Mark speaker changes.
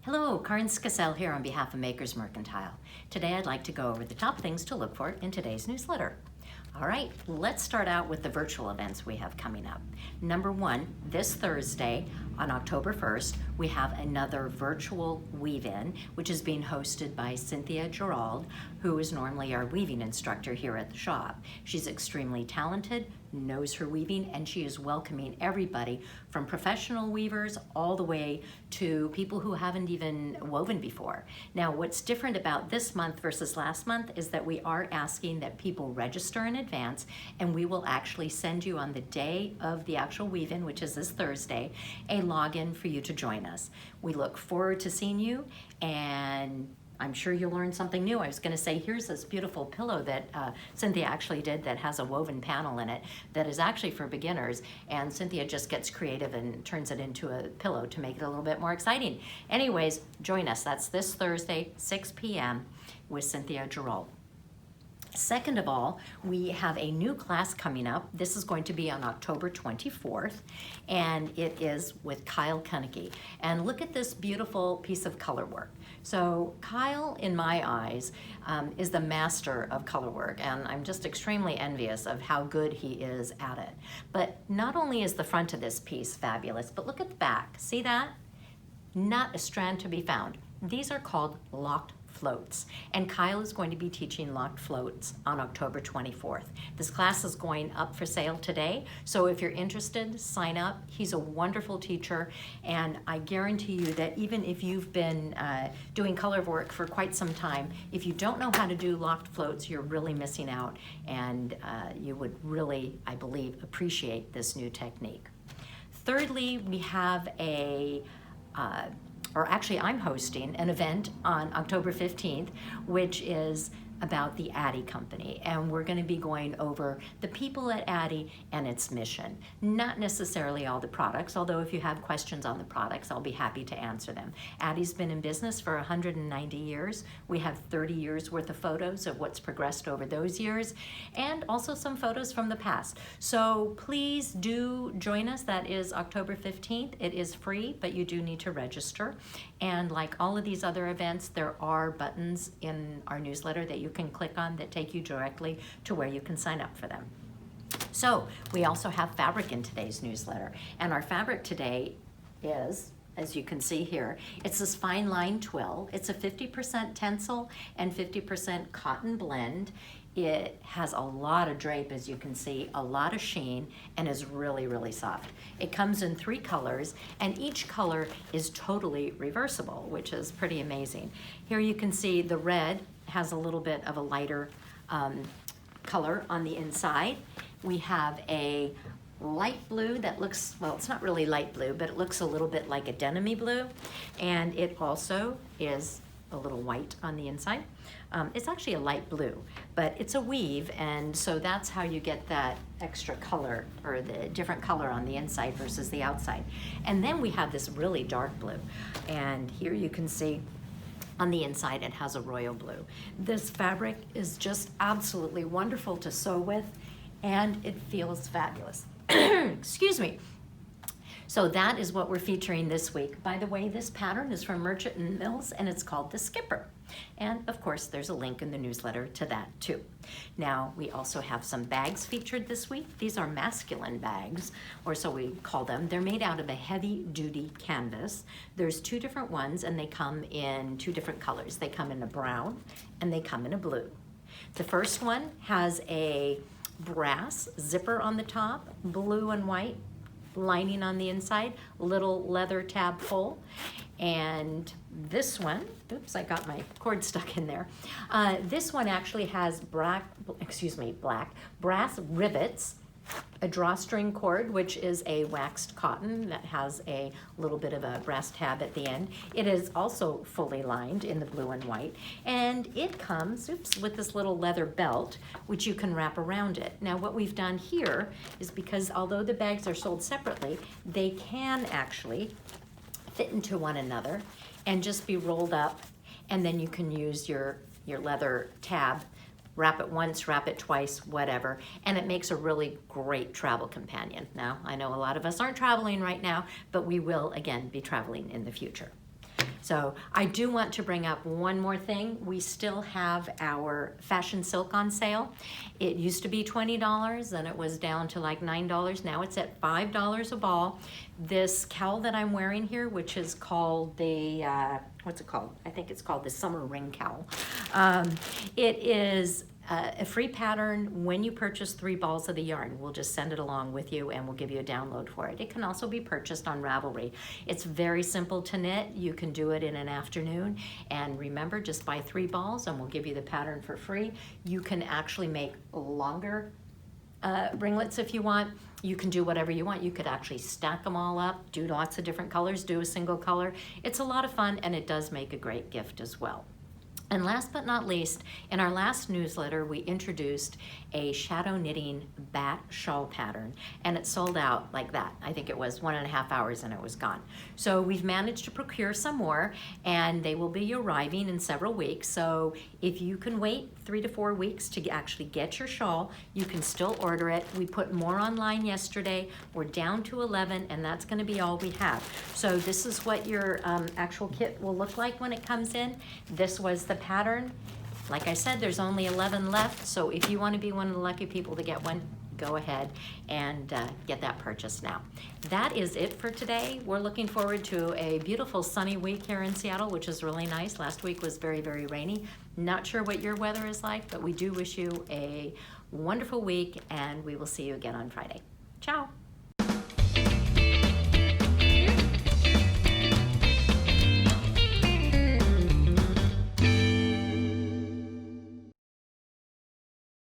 Speaker 1: Hello, Karin here on behalf of Makers Mercantile. Today I'd like to go over the top things to look for in today's newsletter. All right, let's start out with the virtual events we have coming up. Number one, this Thursday on October 1st, we have another virtual weave-in, which is being hosted by Cynthia Gerald, who is normally our weaving instructor here at the shop. She's extremely talented, knows her weaving, and she is welcoming everybody from professional weavers all the way to people who haven't even woven before. Now, what's different about this month versus last month is that we are asking that people register in advance, and we will actually send you on the day of the actual weave-in, which is this Thursday, a login for you to join us. We look forward to seeing you, and I'm sure you'll learn something new. I was going to say, here's this beautiful pillow that Cynthia actually did that has a woven panel in it that is actually for beginners, and Cynthia just gets creative and turns it into a pillow to make it a little bit more exciting. Anyways, join us. That's this Thursday, 6 p.m. with Cynthia Gerald. Second of all, we have a new class coming up. This is going to be on October 24th, and it is with Kyle Kunicki. And look at this beautiful piece of color work. So Kyle, in my eyes, is the master of color work, and I'm just extremely envious of how good he is at it. But not only is the front of this piece fabulous, but look at the back. See that? Not a strand to be found. These are called locked floats, and Kyle is going to be teaching locked floats on October 24th. This class is going up for sale today, so if you're interested, sign up. He's a wonderful teacher, and I guarantee you that even if you've been doing color work for quite some time, if you don't know how to do locked floats, you're really missing out, and you would really, I believe, appreciate this new technique. Thirdly, we have I'm hosting an event on October 15th, which is about the Addi company, and we're going to be going over the people at Addi and its mission. Not necessarily all the products, although if you have questions on the products, I'll be happy to answer them. Addi's been in business for 190 years. We have 30 years worth of photos of what's progressed over those years, and also some photos from the past. So please do join us. That is October 15th. It is free, but you do need to register. And like all of these other events, there are buttons in our newsletter that you can click on that take you directly to where you can sign up for them. So we also have fabric in today's newsletter, and our fabric today is, as you can see here, it's this fine line twill. It's a 50% tencel and 50% cotton blend. It has a lot of drape, as you can see, a lot of sheen, and is really, really soft. It comes in 3 colors, and each color is totally reversible, which is pretty amazing. Here you can see the red has a little bit of a lighter color on the inside. We have a light blue that looks, well, it's not really light blue, but it looks a little bit like a denim-y blue, and it also is a little white on the inside. It's actually a light blue, but it's a weave, and so that's how you get that extra color, or the different color on the inside versus the outside. And then we have this really dark blue, and here you can see on the inside it has a royal blue. This fabric is just absolutely wonderful to sew with, and it feels fabulous. Excuse me. So that is what we're featuring this week. By the way, this pattern is from Merchant & Mills, and it's called the Skipper. And of course, there's a link in the newsletter to that too. Now, we also have some bags featured this week. These are masculine bags, or so we call them. They're made out of a heavy-duty canvas. There's 2 different ones, and they come in 2 different colors. They come in a brown, and they come in a blue. The first one has a brass zipper on the top, blue and white, lining on the inside, little leather tab pull. And this one, oops, I got my cord stuck in there. This one actually has black brass rivets, a drawstring cord, which is a waxed cotton that has a little bit of a brass tab at the end. It is also fully lined in the blue and white, and it comes, with this little leather belt, which you can wrap around it. Now, what we've done here is, because although the bags are sold separately, they can actually fit into one another and just be rolled up, and then you can use your leather tab, wrap it once, wrap it twice, whatever, and it makes a really great travel companion. Now, I know a lot of us aren't traveling right now, but we will, again, be traveling in the future. So I do want to bring up one more thing. We still have our fashion silk on sale. It used to be $20, then it was down to like $9. Now it's at $5 a ball. This cowl that I'm wearing here, which is called the, what's it called? I think it's called the Summer Ring Cowl. It is a free pattern when you purchase 3 balls of the yarn. We'll just send it along with you and we'll give you a download for it. It can also be purchased on Ravelry. It's very simple to knit. You can do it in an afternoon. And remember, just buy 3 balls and we'll give you the pattern for free. You can actually make longer ringlets if you want. You can do whatever you want. You could actually stack them all up, do lots of different colors, do a single color. It's a lot of fun and it does make a great gift as well. And last but not least, in our last newsletter, we introduced a shadow knitting bat shawl pattern, and it sold out like that. I think it was 1.5 hours and it was gone. So we've managed to procure some more, and they will be arriving in several weeks. So if you can wait 3 to 4 weeks to actually get your shawl, you can still order it. We put more online yesterday. We're down to 11, and that's going to be all we have. So this is what your actual kit will look like when it comes in. This was the pattern. Like I said, there's only 11 left, so if you want to be one of the lucky people to get one, go ahead and get that purchased now. That is it for today. We're looking forward to a beautiful sunny week here in Seattle, which is really nice. Last week was very, very rainy. Not sure what your weather is like, but we do wish you a wonderful week, and we will see you again on Friday. Ciao.